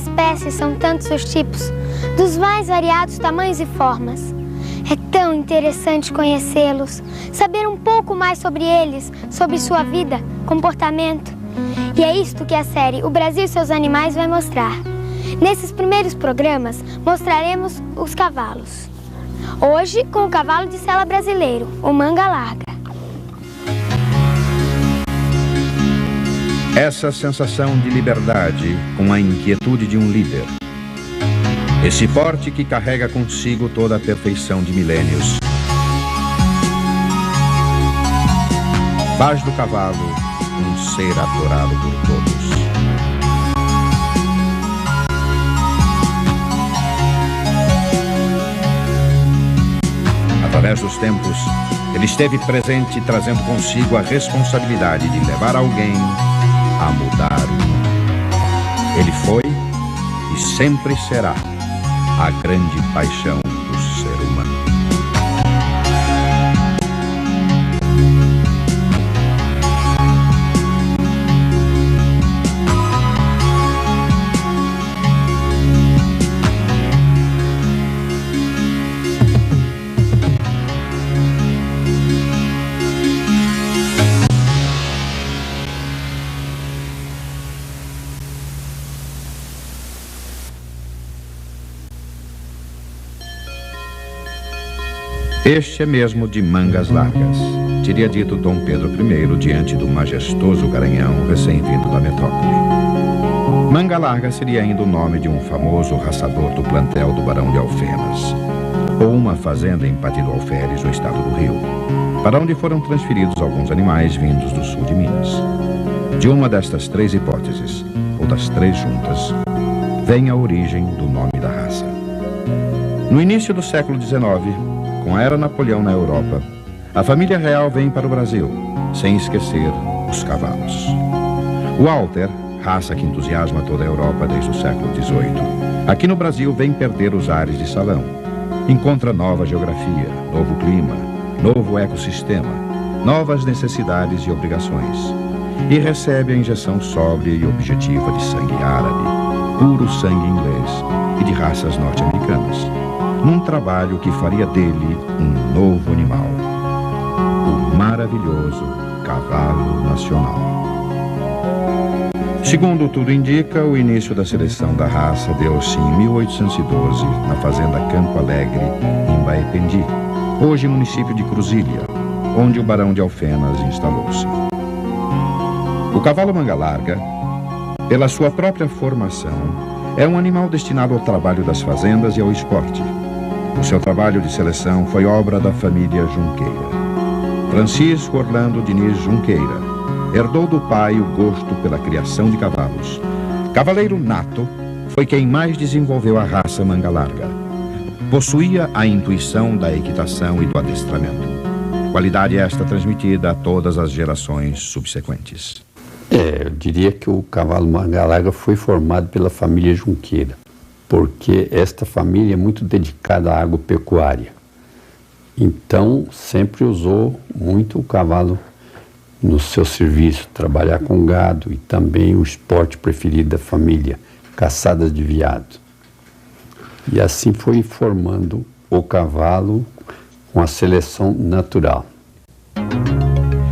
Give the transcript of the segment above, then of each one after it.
espécies são tantos os tipos, dos mais variados tamanhos e formas. É tão interessante conhecê-los, saber um pouco mais sobre eles, sobre sua vida, comportamento. E é isto que a série O Brasil e seus Animais vai mostrar. Nesses primeiros programas, mostraremos os cavalos. Hoje, com o cavalo de sela brasileiro, o manga larga. Essa sensação de liberdade com a inquietude de um líder. Esse porte que carrega consigo toda a perfeição de milênios. Faz do cavalo um ser adorado por todos. Através dos tempos, ele esteve presente trazendo consigo a responsabilidade de levar alguém a mudar o mundo. Ele foi e sempre será a grande paixão do ser humano. Este é mesmo de mangas largas, teria dito Dom Pedro I diante do majestoso garanhão recém-vindo da metrópole. Manga larga seria ainda o nome de um famoso raçador do plantel do Barão de Alfenas, ou uma fazenda em Pati do Alferes, no estado do Rio, para onde foram transferidos alguns animais vindos do sul de Minas. De uma destas três hipóteses, ou das três juntas, vem a origem do nome da raça. No início do século XIX, com a era Napoleão na Europa, a família real vem para o Brasil, sem esquecer os cavalos. O Alter, raça que entusiasma toda a Europa desde o século XVIII, aqui no Brasil vem perder os ares de salão. Encontra nova geografia, novo clima, novo ecossistema, novas necessidades e obrigações. E recebe a injeção sóbria e objetiva de sangue árabe, puro sangue inglês e de raças norte-americanas, num trabalho que faria dele um novo animal, o maravilhoso cavalo nacional. Segundo tudo indica, o início da seleção da raça deu-se em 1812, na fazenda Campo Alegre, em Baependi, hoje município de Cruzília, onde o Barão de Alfenas instalou-se. O cavalo manga larga, pela sua própria formação, é um animal destinado ao trabalho das fazendas e ao esporte. O seu trabalho de seleção foi obra da família Junqueira. Francisco Orlando Diniz Junqueira herdou do pai o gosto pela criação de cavalos. Cavaleiro nato, foi quem mais desenvolveu a raça manga larga. Possuía a intuição da equitação e do adestramento. Qualidade esta transmitida a todas as gerações subsequentes. Eu diria que o cavalo manga larga foi formado pela família Junqueira, porque esta família é muito dedicada à agropecuária. Então, sempre usou muito o cavalo no seu serviço, trabalhar com gado e também o esporte preferido da família, caçadas de veado. E assim foi formando o cavalo com a seleção natural.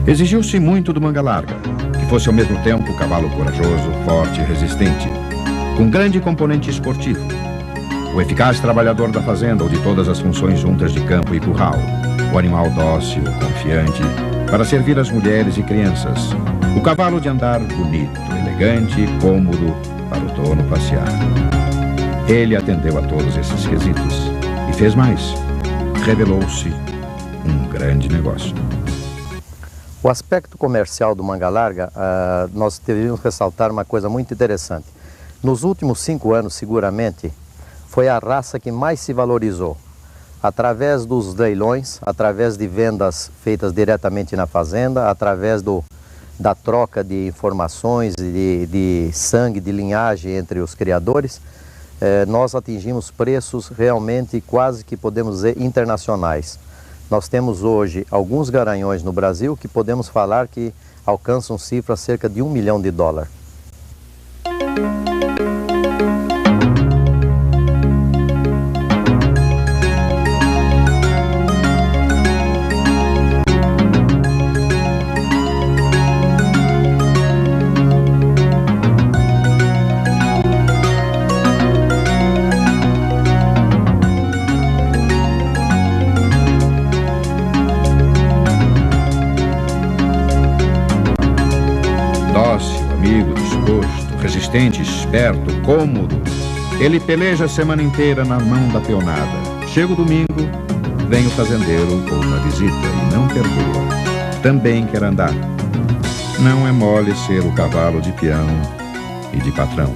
Exigiu-se muito do manga larga, que fosse ao mesmo tempo um cavalo corajoso, forte e resistente, com grande componente esportivo. O eficaz trabalhador da fazenda ou de todas as funções juntas de campo e curral. O animal dócil, confiante, para servir as mulheres e crianças. O cavalo de andar bonito, elegante e cômodo para o dono passear. Ele atendeu a todos esses quesitos e fez mais. Revelou-se um grande negócio. O aspecto comercial do manga larga, nós deveríamos ressaltar uma coisa muito interessante. Nos últimos 5 anos, seguramente, foi a raça que mais se valorizou. Através dos leilões, através de vendas feitas diretamente na fazenda, através da troca de informações, de sangue, de linhagem entre os criadores, nós atingimos preços realmente quase que podemos dizer internacionais. Nós temos hoje alguns garanhões no Brasil que podemos falar que alcançam cifras cerca de $1 milhão. resistente, esperto, cômodo, ele peleja a semana inteira na mão da peonada. Chega o domingo, vem o fazendeiro com uma visita e não perdoa. Também quer andar. Não é mole ser o cavalo de peão e de patrão.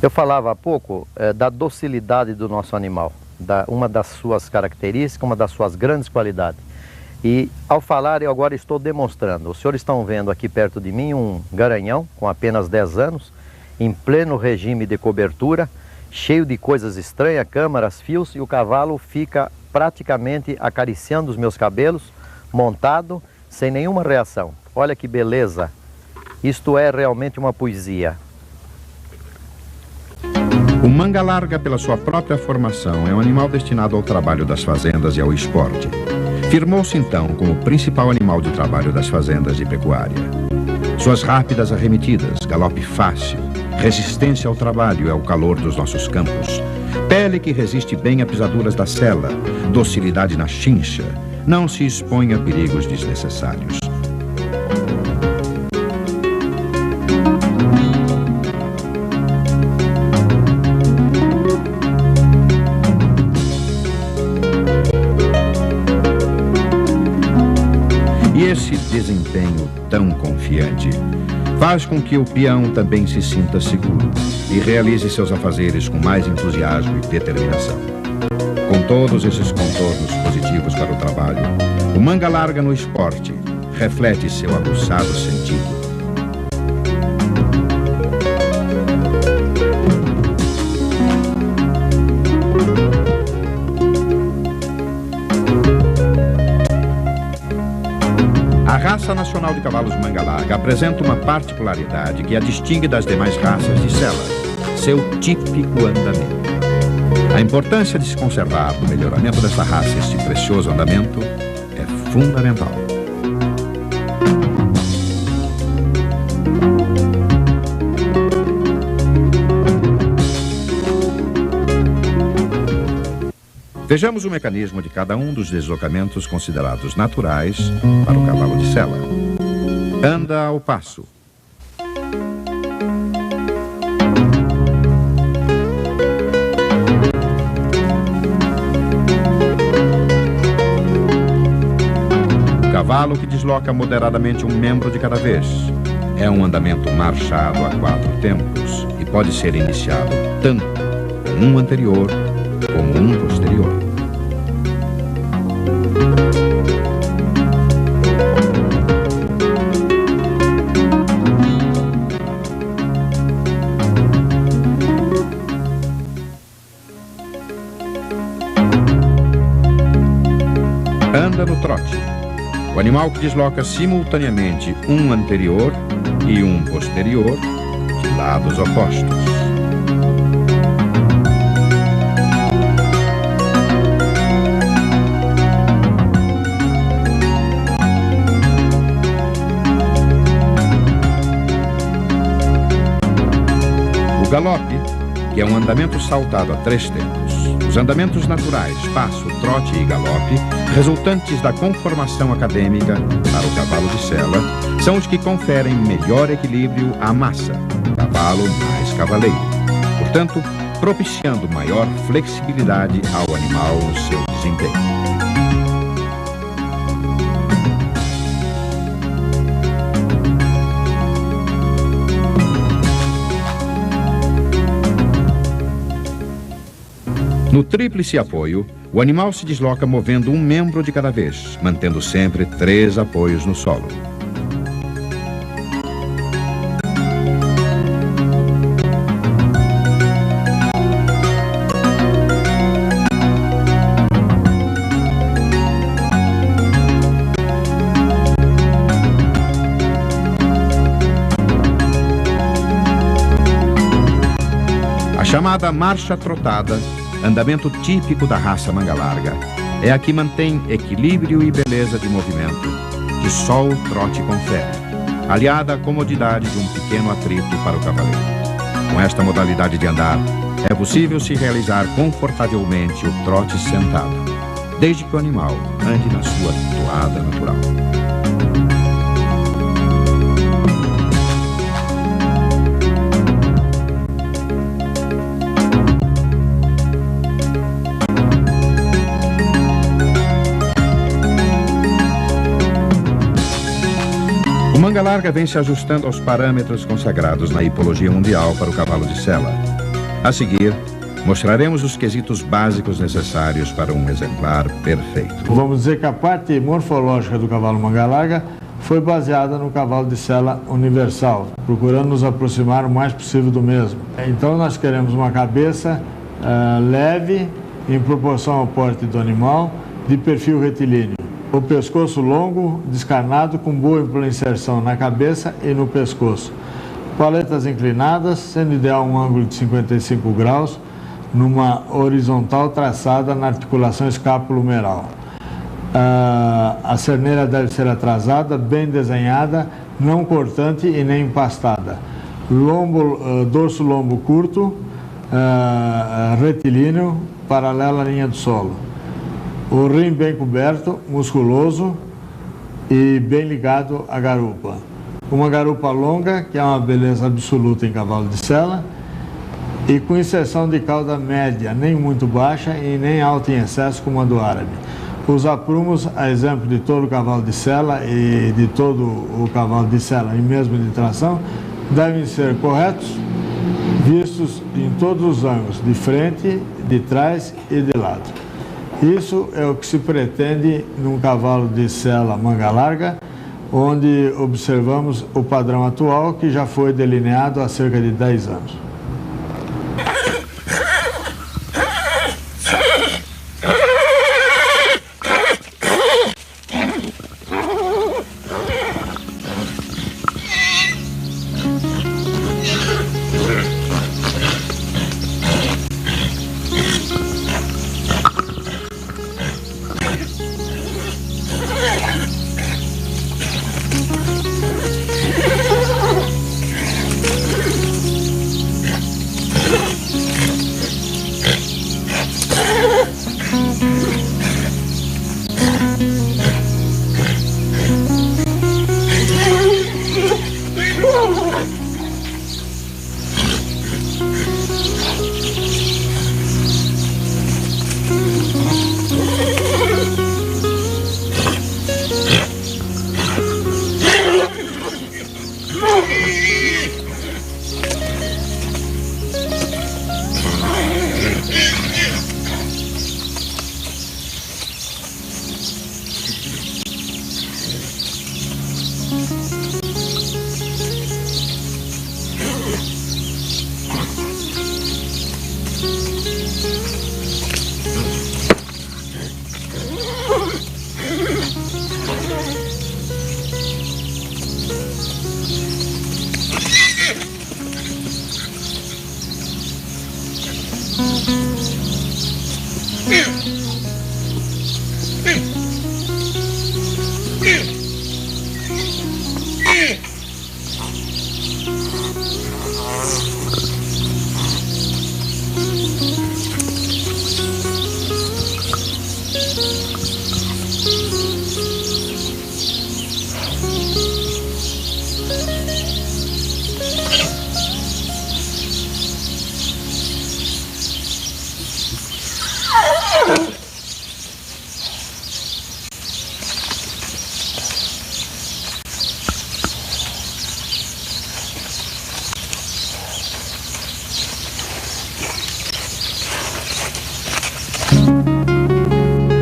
Eu falava há pouco da docilidade do nosso animal, uma das suas características, uma das suas grandes qualidades. E ao falar eu agora estou demonstrando. Os senhores estão vendo aqui perto de mim um garanhão com apenas 10 anos, em pleno regime de cobertura, cheio de coisas estranhas, câmaras, fios, e o cavalo fica praticamente acariciando os meus cabelos, montado, sem nenhuma reação. Olha que beleza! Isto é realmente uma poesia. O manga larga, pela sua própria formação, é um animal destinado ao trabalho das fazendas e ao esporte. Firmou-se então como principal animal de trabalho das fazendas e pecuária. Suas rápidas arremetidas, galope fácil, resistência ao trabalho e ao calor dos nossos campos, pele que resiste bem a pisaduras da sela, docilidade na chincha, não se expõe a perigos desnecessários. E esse desempenho tão confiante faz com que o peão também se sinta seguro e realize seus afazeres com mais entusiasmo e determinação. Com todos esses contornos positivos para o trabalho, o manga larga no esporte reflete seu aguçado sentido. A raça nacional de cavalos manga larga apresenta uma particularidade que a distingue das demais raças de sela, seu típico andamento. A importância de se conservar no melhoramento dessa raça este precioso andamento é fundamental. Vejamos o mecanismo de cada um dos deslocamentos considerados naturais para o cavalo de sela. Anda ao passo. O cavalo que desloca moderadamente um membro de cada vez. É um andamento marchado a 4 tempos e pode ser iniciado tanto com um anterior como um posterior. Anda no trote. O animal que desloca simultaneamente um anterior e um posterior de lados opostos. O galope, que é um andamento saltado a 3 tempos. Os andamentos naturais, passo, trote e galope, resultantes da conformação acadêmica para o cavalo de sela, são os que conferem melhor equilíbrio à massa, cavalo mais cavaleiro, portanto, propiciando maior flexibilidade ao animal no seu desempenho. No tríplice apoio, o animal se desloca movendo um membro de cada vez, mantendo sempre 3 apoios no solo. A chamada marcha trotada, andamento típico da raça manga larga, é a que mantém equilíbrio e beleza de movimento que só o trote confere, aliada à comodidade de um pequeno atrito para o cavaleiro. Com esta modalidade de andar, é possível se realizar confortavelmente o trote sentado, desde que o animal ande na sua toada natural. manga larga vem se ajustando aos parâmetros consagrados na hipologia mundial para o cavalo de sela. A seguir, mostraremos os quesitos básicos necessários para um exemplar perfeito. Vamos dizer que a parte morfológica do cavalo manga larga foi baseada no cavalo de sela universal, procurando nos aproximar o mais possível do mesmo. Então nós queremos uma cabeça leve, em proporção ao porte do animal, de perfil retilíneo. O pescoço longo, descarnado, com boa inserção na cabeça e no pescoço. Paletas inclinadas, sendo ideal um ângulo de 55 graus, numa horizontal traçada na articulação escápulo-humeral. A cerneira deve ser atrasada, bem desenhada, não cortante e nem empastada. Dorso lombo curto, retilíneo, paralelo à linha do solo. O rim bem coberto, musculoso e bem ligado à garupa. Uma garupa longa, que é uma beleza absoluta em cavalo de sela, e com inserção de cauda média, nem muito baixa e nem alta em excesso como a do árabe. Os aprumos, a exemplo de todo o cavalo de sela e de todo o cavalo de sela e mesmo de tração, devem ser corretos, vistos em todos os ângulos, de frente, de trás e de lado. Isso é o que se pretende num cavalo de sela manga larga, onde observamos o padrão atual que já foi delineado há cerca de 10 anos.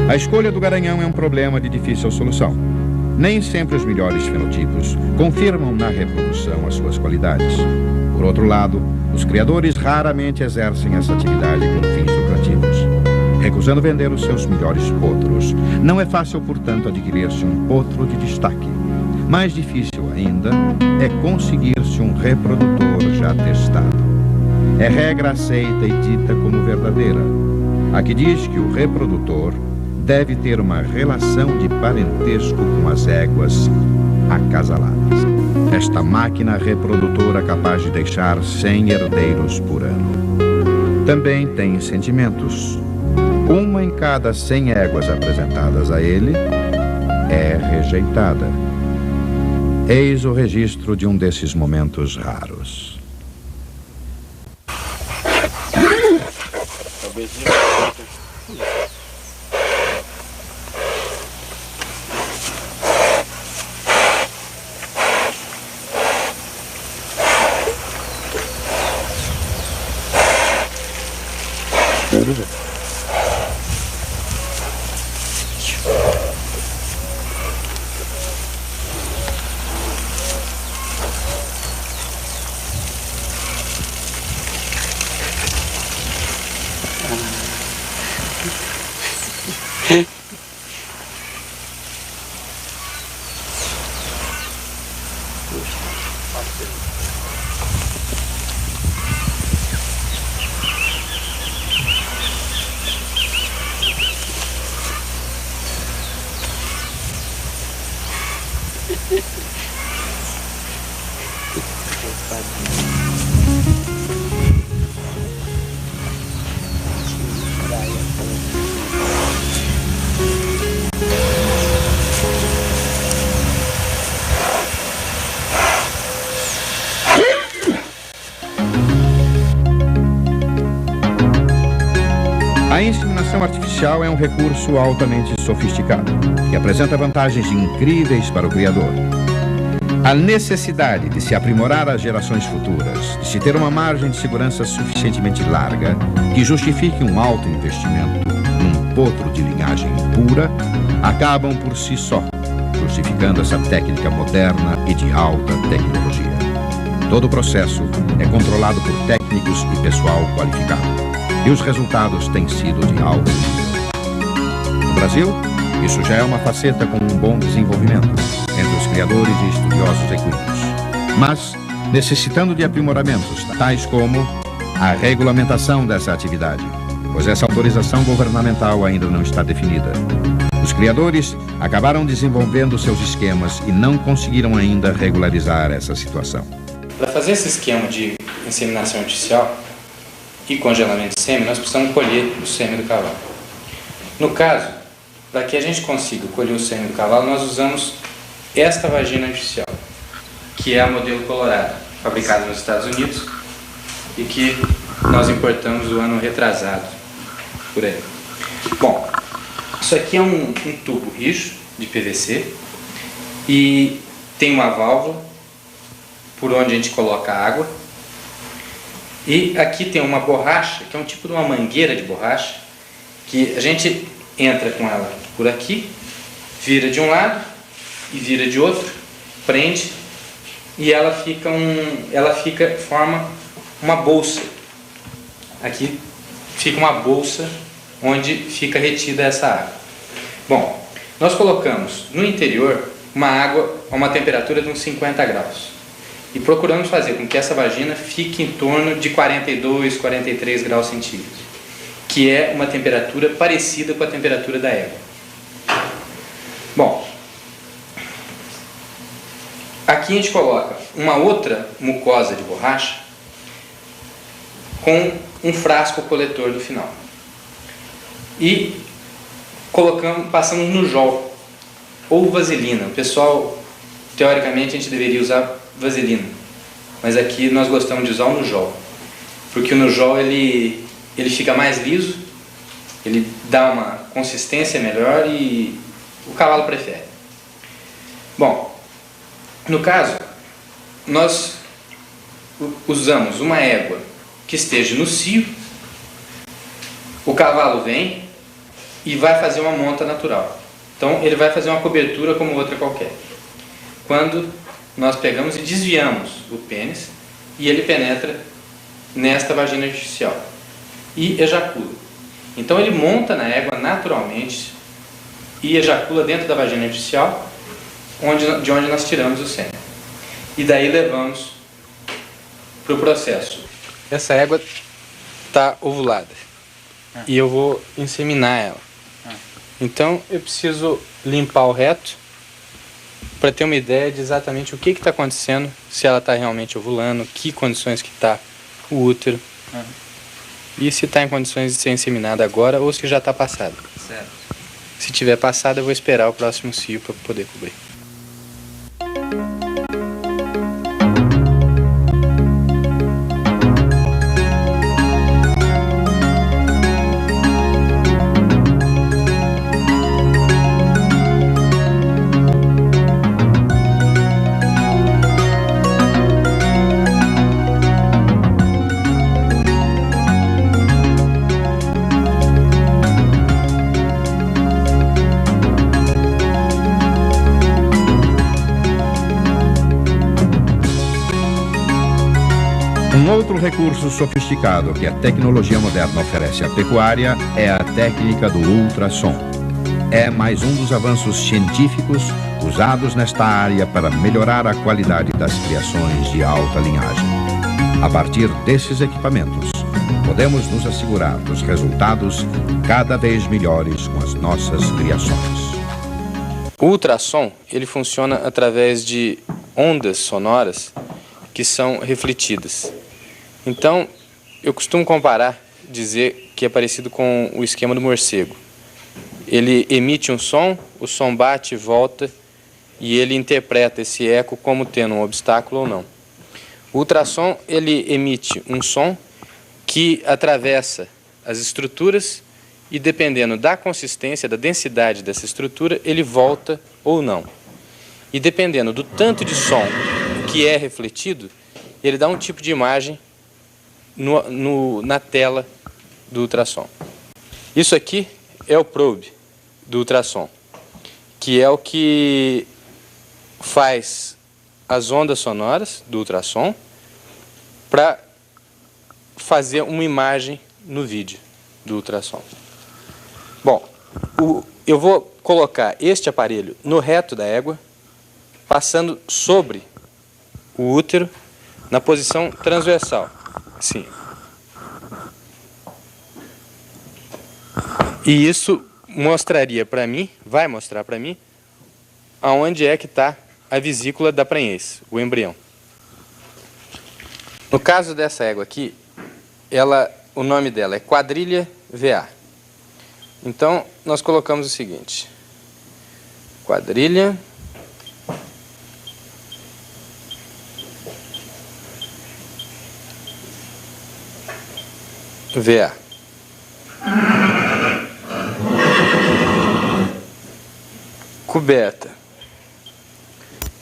A escolha do garanhão é um problema de difícil solução. Nem sempre os melhores fenotipos confirmam na reprodução as suas qualidades. Por outro lado, os criadores raramente exercem essa atividade com fins lucrativos, recusando vender os seus melhores potros. Não é fácil, portanto, adquirir-se um potro de destaque. Mais difícil ainda é conseguir-se um reprodutor já testado. É regra aceita e dita como verdadeira. A que diz que o reprodutor deve ter uma relação de parentesco com as éguas acasaladas. Esta máquina reprodutora capaz de deixar 100 herdeiros por ano. Também tem sentimentos. Uma em cada 100 éguas apresentadas a ele é rejeitada. Eis o registro de um desses momentos raros. A inseminação artificial é um recurso altamente sofisticado, que apresenta vantagens incríveis para o criador. A necessidade de se aprimorar as gerações futuras, de se ter uma margem de segurança suficientemente larga, que justifique um alto investimento num potro de linhagem pura, acabam por si só, justificando essa técnica moderna e de alta tecnologia. Todo o processo é controlado por técnicos e pessoal qualificado. E os resultados têm sido de alto nível. No Brasil, isso já é uma faceta com um bom desenvolvimento entre os criadores e estudiosos equinos. Mas, necessitando de aprimoramentos, tais como a regulamentação dessa atividade, pois essa autorização governamental ainda não está definida. Os criadores acabaram desenvolvendo seus esquemas e não conseguiram ainda regularizar essa situação. Para fazer esse esquema de inseminação artificial e congelamento de sêmen, nós precisamos colher o sêmen do cavalo. No caso, para que a gente consiga colher o sêmen do cavalo, nós usamos esta vagina artificial, que é a modelo Colorado, fabricada nos Estados Unidos e que nós importamos o ano retrasado, por aí. Bom, isso aqui é um tubo rijo de PVC e tem uma válvula por onde a gente coloca a água. E aqui tem uma borracha, que é um tipo de uma mangueira de borracha, que a gente entra com ela por aqui, vira de um lado e vira de outro, prende e ela forma uma bolsa. Aqui fica uma bolsa onde fica retida essa água. Bom, nós colocamos no interior uma água a uma temperatura de uns 50 graus. E procuramos fazer com que essa vagina fique em torno de 42, 43 graus centígrados, que é uma temperatura parecida com a temperatura da égua. Bom, aqui a gente coloca uma outra mucosa de borracha com um frasco coletor no final. E passamos no jol ou vaselina. O pessoal, teoricamente, a gente deveria usar vaselina, mas aqui nós gostamos de usar o Nujol, porque o Nujol ele fica mais liso, ele dá uma consistência melhor e o cavalo prefere. Bom, no caso, nós usamos uma égua que esteja no cio, o cavalo vem e vai fazer uma monta natural, então ele vai fazer uma cobertura como outra qualquer. Quando nós pegamos e desviamos o pênis e ele penetra nesta vagina artificial e ejacula. Então ele monta na égua naturalmente e ejacula dentro da vagina artificial, de onde nós tiramos o sêmen. E daí levamos para o processo. Essa égua está ovulada e eu vou inseminar ela. Então eu preciso limpar o reto para ter uma ideia de exatamente o que está acontecendo, se ela está realmente ovulando, que condições que está o útero, e se está em condições de ser inseminada agora ou se já está passada. Certo. Se tiver passada, eu vou esperar o próximo cio para poder cobrir. Um outro recurso sofisticado que a tecnologia moderna oferece à pecuária é a técnica do ultrassom. É mais um dos avanços científicos usados nesta área para melhorar a qualidade das criações de alta linhagem. A partir desses equipamentos, podemos nos assegurar dos resultados cada vez melhores com as nossas criações. O ultrassom, ele funciona através de ondas sonoras que são refletidas. Então, eu costumo comparar, dizer que é parecido com o esquema do morcego. Ele emite um som, o som bate e volta, e ele interpreta esse eco como tendo um obstáculo ou não. O ultrassom, ele emite um som que atravessa as estruturas e, dependendo da consistência, da densidade dessa estrutura, ele volta ou não. E dependendo do tanto de som que é refletido, ele dá um tipo de imagem na tela do ultrassom. Isso aqui é o probe do ultrassom, que é o que faz as ondas sonoras do ultrassom para fazer uma imagem no vídeo do ultrassom. Bom, eu vou colocar este aparelho no reto da égua, passando sobre o útero na posição transversal. Sim. E isso mostraria para mim, vai mostrar para mim, aonde é que está a vesícula da prenhez, o embrião. No caso dessa égua aqui, o nome dela é quadrilha VA. Então, nós colocamos o seguinte: quadrilha VA. Coberta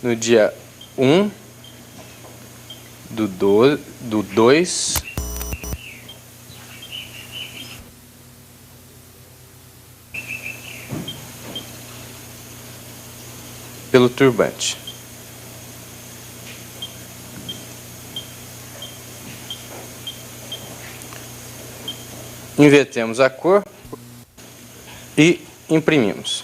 no dia 1 do 2 pelo turbante. Invertemos a cor e imprimimos.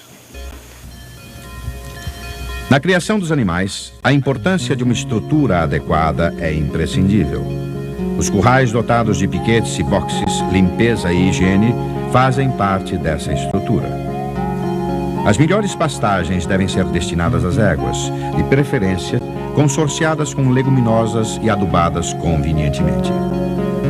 Na criação dos animais, a importância de uma estrutura adequada é imprescindível. Os currais dotados de piquetes e boxes, limpeza e higiene fazem parte dessa estrutura. As melhores pastagens devem ser destinadas às éguas, de preferência consorciadas com leguminosas e adubadas convenientemente.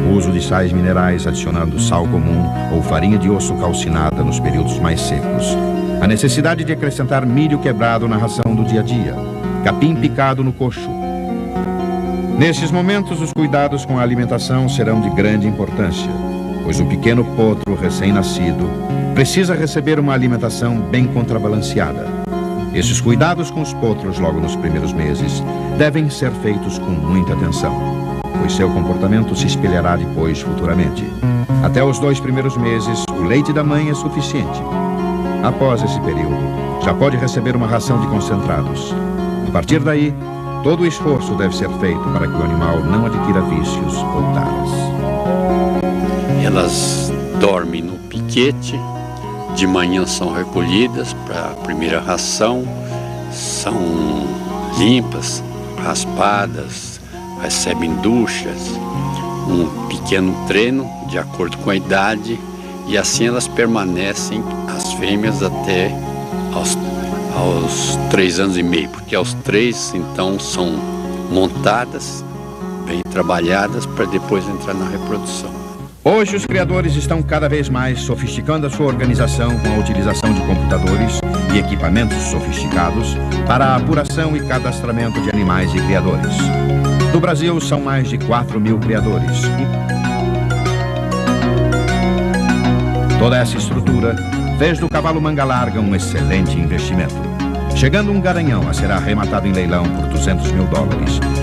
O uso de sais minerais adicionando sal comum ou farinha de osso calcinada nos períodos mais secos. A necessidade de acrescentar milho quebrado na ração do dia a dia, capim picado no coxo. Nesses momentos, os cuidados com a alimentação serão de grande importância, pois o pequeno potro recém-nascido precisa receber uma alimentação bem contrabalanceada. Esses cuidados com os potros logo nos primeiros meses devem ser feitos com muita atenção, pois seu comportamento se espelhará depois futuramente. Até os 2 primeiros meses, o leite da mãe é suficiente. Após esse período, já pode receber uma ração de concentrados. A partir daí, todo o esforço deve ser feito para que o animal não adquira vícios ou taras. Elas dormem no piquete, de manhã são recolhidas para a primeira ração, são limpas, raspadas, recebem duchas, um pequeno treino de acordo com a idade, e assim elas permanecem, as fêmeas, até aos 3 anos e meio, porque aos 3 então são montadas, bem trabalhadas, para depois entrar na reprodução. Hoje os criadores estão cada vez mais sofisticando a sua organização com a utilização de computadores e equipamentos sofisticados para a apuração e cadastramento de animais e criadores. No Brasil são mais de 4.000 criadores. Toda essa estrutura fez do cavalo manga larga um excelente investimento. Chegando um garanhão a ser arrematado em leilão por $200 mil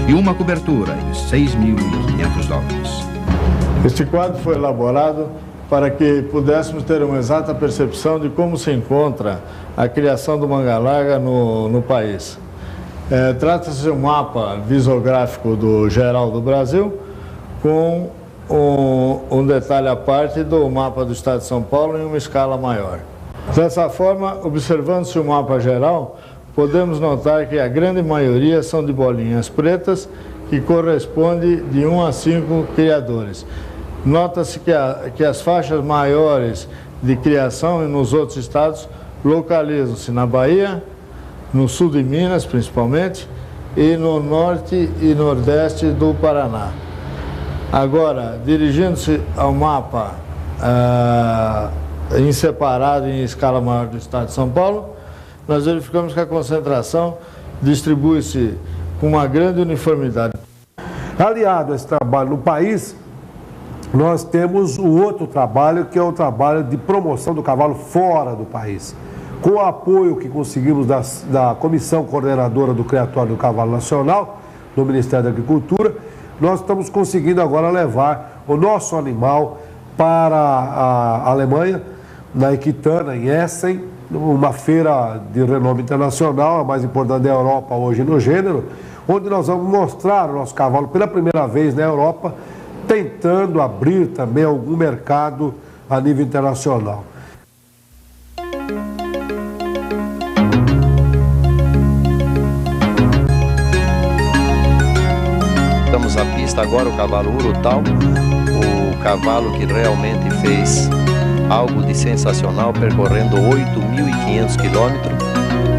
e uma cobertura em $6.500. Este quadro foi elaborado para que pudéssemos ter uma exata percepção de como se encontra a criação do manga larga no país. Trata-se de um mapa visográfico geral do Brasil, com um detalhe à parte do mapa do estado de São Paulo em uma escala maior. Dessa forma, observando-se o mapa geral, podemos notar que a grande maioria são de bolinhas pretas, que corresponde de 1 a 5 criadores. Nota-se que as faixas maiores de criação nos outros estados localizam-se na Bahia, no sul de Minas principalmente, e no norte e nordeste do Paraná. Agora, dirigindo-se ao mapa em separado em escala maior do estado de São Paulo, nós verificamos que a concentração distribui-se com uma grande uniformidade. Aliado a esse trabalho no país, nós temos o outro trabalho, que é o trabalho de promoção do cavalo fora do país. Com o apoio que conseguimos da Comissão Coordenadora do Criatório do Cavalo Nacional, do Ministério da Agricultura, nós estamos conseguindo agora levar o nosso animal para a Alemanha, na Equitana, em Essen, uma feira de renome internacional, a mais importante da Europa hoje no gênero, onde nós vamos mostrar o nosso cavalo pela primeira vez na Europa, tentando abrir também algum mercado a nível internacional. Estamos à pista agora, o cavalo Urutau, o cavalo que realmente fez algo de sensacional, percorrendo 8.500 quilômetros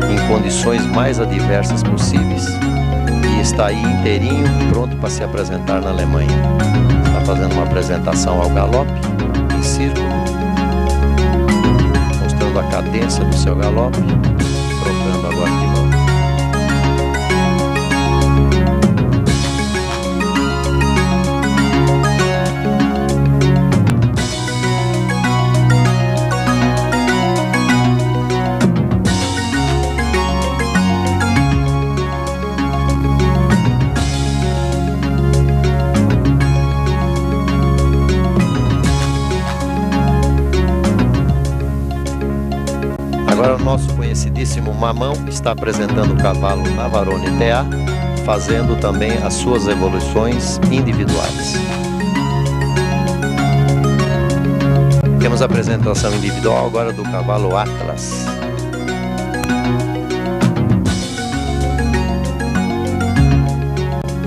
em condições mais adversas possíveis, e está aí inteirinho, pronto para se apresentar na Alemanha. Está fazendo uma apresentação ao galope, em círculo, mostrando a cadência do seu galope, trocando agora de mão. Agora o nosso conhecidíssimo Mamão está apresentando o cavalo Navarone TA, fazendo também as suas evoluções individuais. Temos a apresentação individual agora do cavalo Atlas.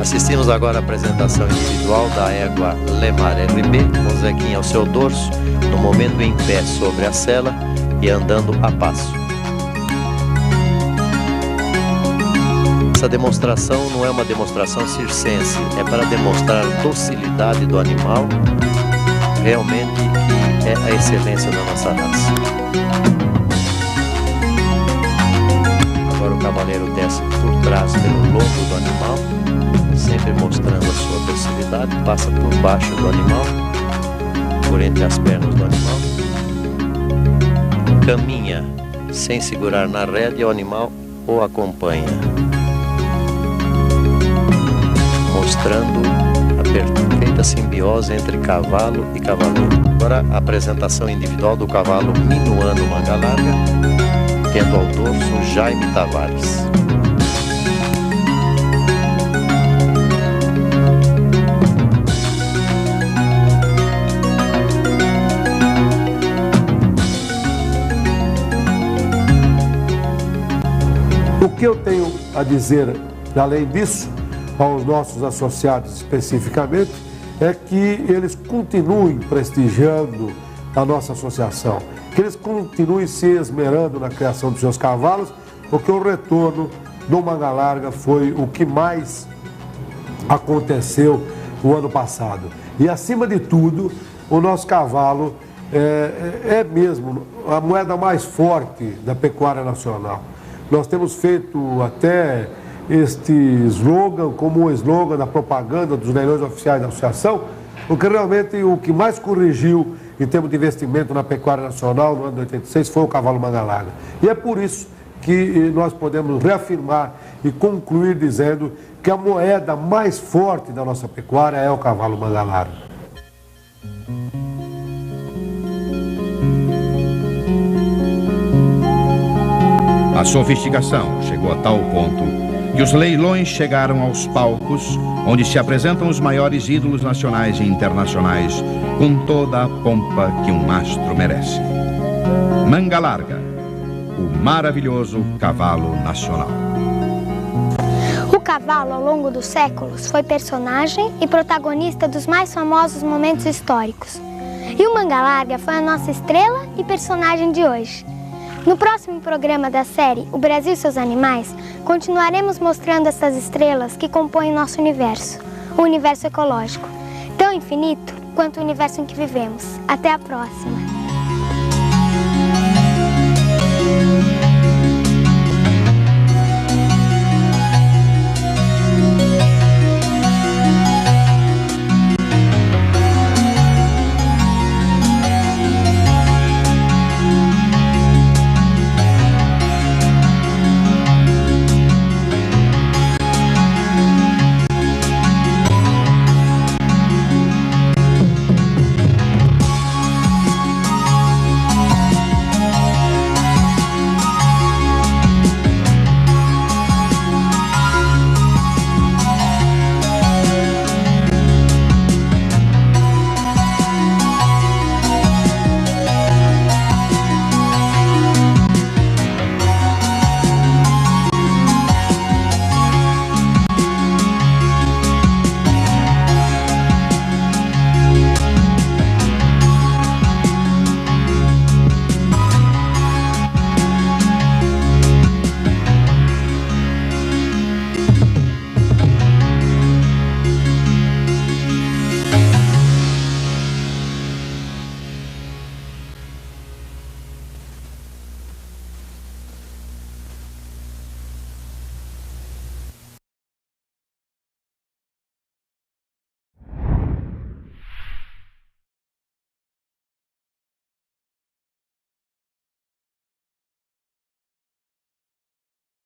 Assistimos agora a apresentação individual da égua Lemar RB, com Zequinha ao seu dorso, no momento em pé sobre a sela e andando a passo. Essa demonstração não é uma demonstração circense, é para demonstrar a docilidade do animal, realmente que é a excelência da nossa raça. Agora o cavaleiro desce por trás pelo lombo do animal, sempre mostrando a sua docilidade, passa por baixo do animal, por entre as pernas do animal, caminha sem segurar na rédea e o animal o acompanha, mostrando a perfeita simbiose entre cavalo e cavaleiro. Agora a apresentação individual do cavalo Minuano Manga Larga, tendo ao dorso Jaime Tavares. O que eu tenho a dizer, além disso, aos nossos associados especificamente, é que eles continuem prestigiando a nossa associação, que eles continuem se esmerando na criação dos seus cavalos, porque o retorno do Manga Larga foi o que mais aconteceu o ano passado. E acima de tudo, o nosso cavalo é mesmo a moeda mais forte da pecuária nacional. Nós temos feito até este slogan como o slogan da propaganda dos leilões oficiais da associação, porque realmente o que mais corrigiu em termos de investimento na pecuária nacional no ano de 86 foi o cavalo Manga Larga. E é por isso que nós podemos reafirmar e concluir dizendo que a moeda mais forte da nossa pecuária é o cavalo Manga Larga. A sofisticação chegou a tal ponto que os leilões chegaram aos palcos onde se apresentam os maiores ídolos nacionais e internacionais com toda a pompa que um astro merece. Manga Larga, o maravilhoso cavalo nacional. O cavalo, ao longo dos séculos, foi personagem e protagonista dos mais famosos momentos históricos. E o Manga Larga foi a nossa estrela e personagem de hoje. No próximo programa da série O Brasil e seus Animais, continuaremos mostrando essas estrelas que compõem nosso universo, o universo ecológico, tão infinito quanto o universo em que vivemos. Até a próxima!